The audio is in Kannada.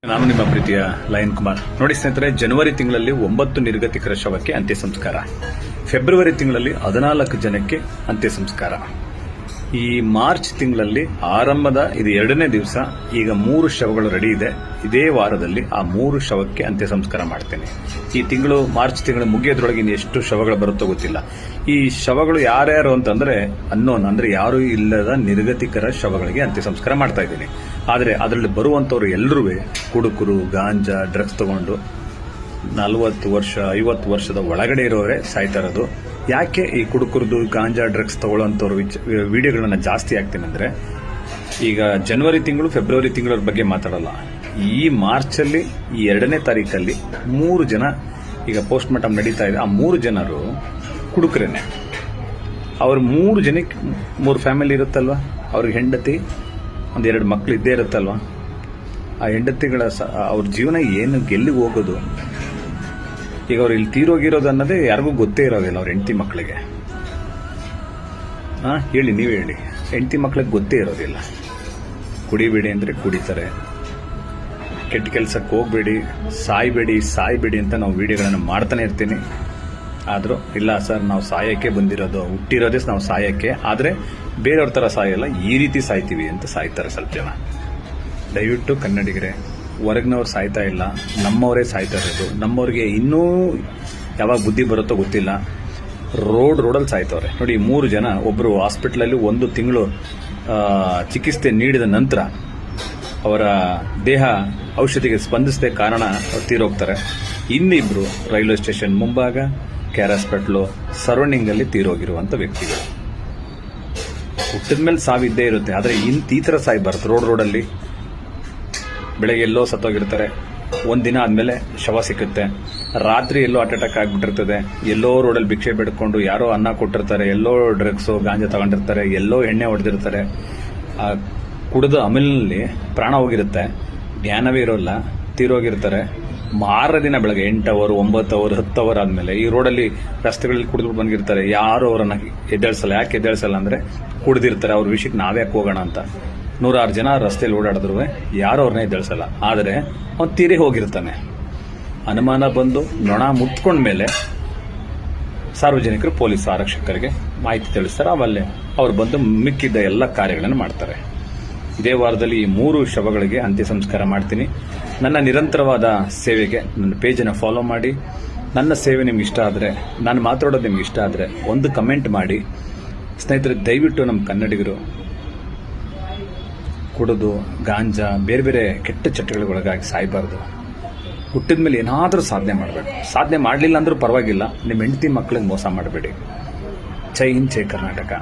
ನಾನು ನಿಮ್ಮ ಪ್ರೀತಿಯ ಲಯನ್ ಕುಮಾರ್. ನೋಡಿ ಸ್ನೇಹಿತರೆ, ಜನವರಿ ತಿಂಗಳಲ್ಲಿ 9 ನಿರ್ಗತಿಕರ ಶವಕ್ಕೆ ಅಂತ್ಯ ಸಂಸ್ಕಾರ, ಫೆಬ್ರವರಿ ತಿಂಗಳಲ್ಲಿ 14 ಜನಕ್ಕೆ ಅಂತ್ಯ ಸಂಸ್ಕಾರ, ಈ ಮಾರ್ಚ್ ತಿಂಗಳಲ್ಲಿ ಆರಂಭದ ಇದು 2ನೇ ದಿವಸ ಈಗ 3 ಶವಗಳು ರೆಡಿ ಇದೆ. ಇದೇ ವಾರದಲ್ಲಿ ಆ 3 ಶವಕ್ಕೆ ಅಂತ್ಯ ಸಂಸ್ಕಾರ ಮಾಡ್ತೇನೆ. ಈ ತಿಂಗಳು ಮಾರ್ಚ್ ತಿಂಗಳು ಮುಗಿಯೋದ್ರೊಳಗೆ ಇನ್ನು ಎಷ್ಟು ಶವಗಳು ಬರುತ್ತೋ ಗೊತ್ತಿಲ್ಲ. ಈ ಶವಗಳು ಯಾರ್ಯಾರು ಅಂತಂದ್ರೆ ಅಂದ್ರೆ ಯಾರು ಇಲ್ಲದ ನಿರ್ಗತಿಕರ ಶವಗಳಿಗೆ ಅಂತ್ಯ ಸಂಸ್ಕಾರ ಮಾಡ್ತಾ ಇದ್ದೀನಿ. ಆದರೆ ಅದರಲ್ಲಿ ಬರುವಂತವ್ರು ಎಲ್ಲರೂ ಕುಡುಕರು, ಗಾಂಜಾ, ಡ್ರಗ್ಸ್ ತಗೊಂಡು 40 ವರ್ಷ 50 ವರ್ಷದ ಒಳಗಡೆ ಇರೋರೇ ಸಾಯ್ತಾ ಇರೋದು. ಯಾಕೆ ಈ ಕುಡುಕರದು, ಗಾಂಜಾ, ಡ್ರಗ್ಸ್ ತಗೊಳ್ಳೋಂಥವ್ರು ವಿಡಿಯೋಗಳನ್ನ ಜಾಸ್ತಿ ಆಗ್ತೀನಿ ಅಂದ್ರೆ, ಈಗ ಜನವರಿ ತಿಂಗಳು ಫೆಬ್ರವರಿ ತಿಂಗಳ ಬಗ್ಗೆ ಮಾತಾಡಲ್ಲ. ಈ ಮಾರ್ಚಲ್ಲಿ ಈ 2ನೇ ತಾರೀಕಲ್ಲಿ 3 ಜನ ಈಗ ಪೋಸ್ಟ್ ಮಾರ್ಟಮ್ ನಡೀತಾ ಇದೆ. ಆ 3 ಜನರು ಕುಡುಕರೇನೆ. ಅವ್ರ 3 ಜನಕ್ಕೆ 3 ಫ್ಯಾಮಿಲಿ ಇರುತ್ತಲ್ವಾ, ಅವ್ರಿಗೆ ಹೆಂಡತಿ 1-2 ಮಕ್ಳು ಇದ್ದೇ ಇರುತ್ತಲ್ವಾ. ಆ ಹೆಂಡತಿಗಳ ಅವ್ರ ಜೀವನ ಏನು, ಗೆಲ್ಲಿಗೆ ಹೋಗೋದು. ಈಗ ಅವ್ರು ಇಲ್ಲಿ ತೀರೋಗಿರೋದು ಅನ್ನೋದೇ ಯಾರಿಗೂ ಗೊತ್ತೇ ಇರೋದಿಲ್ಲ ಅವ್ರ ಹೆಂಡತಿ ಮಕ್ಕಳಿಗೆ. ಹೇಳಿ, ನೀವೇ ಹೇಳಿ, ಹೆಂಡತಿ ಮಕ್ಕಳಿಗೆ ಗೊತ್ತೇ ಇರೋದಿಲ್ಲ. ಕುಡಿಬೇಡಿ ಅಂದ್ರೆ ಕುಡಿತಾರೆ, ಕೆಟ್ಟ ಕೆಲಸಕ್ಕೆ ಹೋಗ್ಬೇಡಿ, ಸಾಯ್ಬೇಡಿ ಅಂತ ನಾವು ವಿಡಿಯೋಗಳನ್ನು ಮಾಡ್ತಾನೆ ಇರ್ತೀನಿ. ಆದರೂ ಇಲ್ಲ ಸರ್, ನಾವು ಸಾಯಕ್ಕೆ ಬಂದಿರೋದು, ಹುಟ್ಟಿರೋದೇ ನಾವು ಸಾಯಕ್ಕೆ, ಆದರೆ ಬೇರೆಯವ್ರ ಥರ ಸಾಯಲ್ಲ, ಈ ರೀತಿ ಸಾಯ್ತೀವಿ ಅಂತ ಸಾಯ್ತಾರೆ ಸ್ವಲ್ಪ ಜನ. ದಯವಿಟ್ಟು ಕನ್ನಡಿಗರೇ, ಹೊರಗಿನವ್ರು ಸಾಯ್ತಾ ಇಲ್ಲ, ನಮ್ಮವರೇ ಸಾಯ್ತಾ ಇರೋದು. ನಮ್ಮವ್ರಿಗೆ ಇನ್ನೂ ಯಾವಾಗ ಬುದ್ಧಿ ಬರುತ್ತೋ ಗೊತ್ತಿಲ್ಲ. ರೋಡಲ್ಲಿ ಸಾಯ್ತವ್ರೆ. ನೋಡಿ, 3 ಜನ, ಒಬ್ಬರು ಹಾಸ್ಪಿಟ್ಲಲ್ಲಿ 1 ತಿಂಗಳು ಚಿಕಿತ್ಸೆ ನೀಡಿದ ನಂತರ ಅವರ ದೇಹ ಔಷಧಿಗೆ ಸ್ಪಂದಿಸದೆ ಕಾರಣ ತೀರೋಗ್ತಾರೆ. ಇನ್ನಿಬ್ರು ರೈಲ್ವೆ ಸ್ಟೇಷನ್ ಮುಂಭಾಗ, ಕೇರ್ ಹಾಸ್ಪಿಟ್ಲು ಸರೌಂಡಿಂಗ್ ಅಲ್ಲಿ ತೀರೋಗಿರುವಂತ ವ್ಯಕ್ತಿಗಳು. ಹುಟ್ಟಿದ ಮೇಲೆ ಸಾವಿದ್ದೇ ಇರುತ್ತೆ, ಆದರೆ ಈ ತರ ಸಾಯ್ಬಾರ್ದು. ರೋಡಲ್ಲಿ ಬೆಳಗ್ಗೆ ಎಲ್ಲೋ ಸತ್ತೋಗಿರ್ತಾರೆ, 1 ದಿನ ಆದ್ಮೇಲೆ ಶವ ಸಿಕ್ಕುತ್ತೆ. ರಾತ್ರಿ ಎಲ್ಲೋ ಹಾರ್ಟ್ ಅಟ್ಯಾಕ್ ಆಗ್ಬಿಟ್ಟಿರ್ತದೆ, ಎಲ್ಲೋ ರೋಡಲ್ಲಿ ಭಿಕ್ಷೆ ಬೇಡ್ಕೊಂಡು ಯಾರೋ ಅನ್ನ ಕೊಟ್ಟಿರ್ತಾರೆ, ಎಲ್ಲೋ ಡ್ರಗ್ಸು ಗಾಂಜಾ ತಗೊಂಡಿರ್ತಾರೆ, ಎಲ್ಲೋ ಎಣ್ಣೆ ಹೊಡೆದಿರ್ತಾರೆ. ಆ ಕುಡಿದ ಅಮಲಿನಲ್ಲಿ ಪ್ರಾಣ ಹೋಗಿರುತ್ತೆ, ಜ್ಞಾನವೇ ಇರೋಲ್ಲ, ತೀರೋಗಿರ್ತಾರೆ. ಮಾರ ದಿನ ಬೆಳಗ್ಗೆ 8 ಅವರ್ 9 ಅವರ್ 10 ಅವರ್ ಆದ್ಮೇಲೆ ಈ ರೋಡಲ್ಲಿ ರಸ್ತೆಗಳಲ್ಲಿ ಕುಡಿದ್ಬಿಟ್ಟು ಬಂದಿರ್ತಾರೆ. ಯಾರು ಅವರನ್ನ ಎದ್ದೇಳಿಸಲ್ಲ. ಯಾಕೆ ಎದ್ದೇಳಿಸಲ್ಲ ಅಂದ್ರೆ, ಕುಡಿದಿರ್ತಾರೆ. ಅವ್ರ ವಿಷಯಕ್ಕೆ ನಾವ್ಯಾಕೆ ಹೋಗೋಣ ಅಂತ 106 ಜನ ರಸ್ತೆಯಲ್ಲಿ ಓಡಾಡಿದ್ರು ಯಾರು ಅವ್ರನ್ನ ಎದ್ದೇಳಿಸಲ್ಲ. ಆದರೆ ಅವ್ನು ತೀರಿ ಹೋಗಿರ್ತಾನೆ. ಅನುಮಾನ ಬಂದು ನೊಣ ಮುಟ್ಕೊಂಡ್ಮೇಲೆ ಸಾರ್ವಜನಿಕರು ಪೊಲೀಸ್ ಆರಕ್ಷಕರಿಗೆ ಮಾಹಿತಿ ತಿಳಿಸ್ತಾರೆ. ಅವಲ್ಲೇ ಅವ್ರು ಬಂದು ಮಿಕ್ಕಿದ್ದ ಎಲ್ಲ ಕಾರ್ಯಗಳನ್ನು ಮಾಡ್ತಾರೆ. ಇದೇ ವಾರದಲ್ಲಿ ಈ 3 ಶವಗಳಿಗೆ ಅಂತ್ಯ ಸಂಸ್ಕಾರ ಮಾಡ್ತೀನಿ. ನನ್ನ ನಿರಂತರವಾದ ಸೇವೆಗೆ ನನ್ನ ಪೇಜನ್ನು ಫಾಲೋ ಮಾಡಿ. ನನ್ನ ಸೇವೆ ನಿಮ್ಗೆ ಇಷ್ಟ ಆದರೆ, ನಾನು ಮಾತಾಡೋದು ನಿಮ್ಗೆ ಇಷ್ಟ ಆದರೆ ಒಂದು ಕಮೆಂಟ್ ಮಾಡಿ. ಸ್ನೇಹಿತರೆ, ದಯವಿಟ್ಟು ನಮ್ಮ ಕನ್ನಡಿಗರು ಕುಡಿದು ಗಾಂಜಾ ಬೇರೆ ಬೇರೆ ಕೆಟ್ಟ ಚಟಗಳಿಗೊಳಗಾಗಿ ಸಾಯಬಾರ್ದು. ಹುಟ್ಟಿದ ಮೇಲೆ ಏನಾದರೂ ಸಾಧನೆ ಮಾಡಬೇಕು. ಸಾಧನೆ ಮಾಡಲಿಲ್ಲ ಅಂದ್ರೂ ಪರವಾಗಿಲ್ಲ, ನಿಮ್ಮ ಹೆಂಡತಿ ಮಕ್ಕಳಿಗೆ ಮೋಸ ಮಾಡಬೇಡಿ. ಜೈ ಹಿಂದ್, ಜೈ ಕರ್ನಾಟಕ.